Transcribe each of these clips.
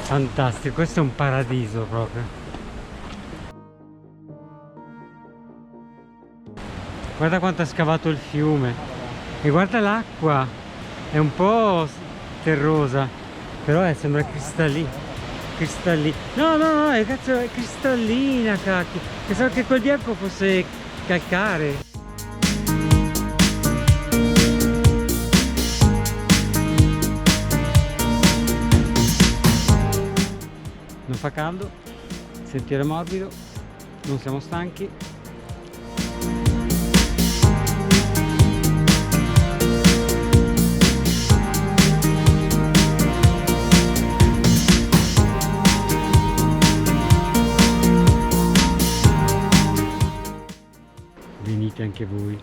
Fantastico, questo è un paradiso proprio. Guarda quanto ha scavato il fiume e guarda l'acqua, è un po' terrosa, però sembra cristallina. No, cazzo, è cristallina, cacchio. Pensavo che quel bianco fosse calcare. Non fa caldo, sentiero morbido, non siamo stanchi. Venite anche voi.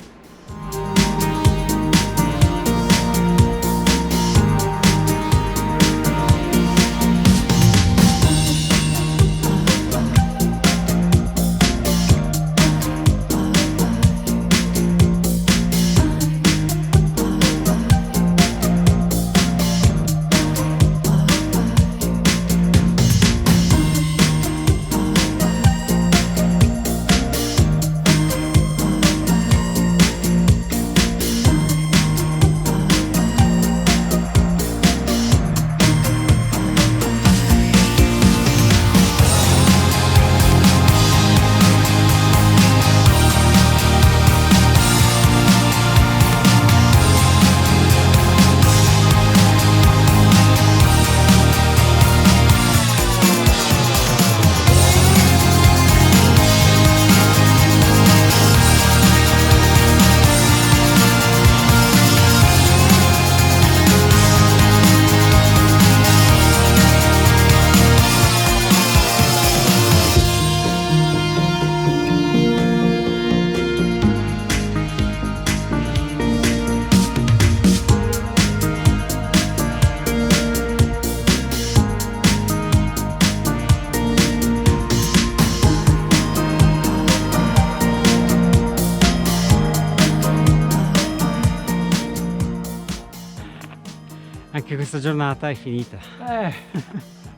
Anche questa giornata è finita.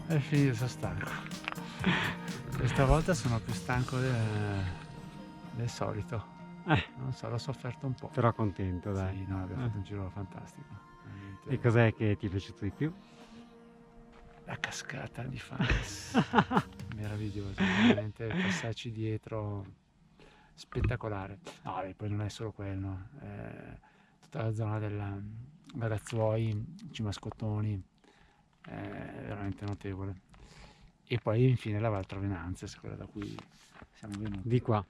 È finito, sono stanco. Questa volta sono più stanco del solito. Non so, l'ho sofferto un po'. Però contento, dai. Sì, no, abbiamo fatto un giro fantastico. Veramente. E cos'è che ti è piaciuto di più? La cascata di Fanes. Meraviglioso, veramente passarci dietro, spettacolare. No, e poi non è solo quello, tutta la zona della Ragazzuoi, Cimascottoni, è veramente notevole. E poi infine la Val Trovenanzes, quella da cui siamo venuti. Di qua.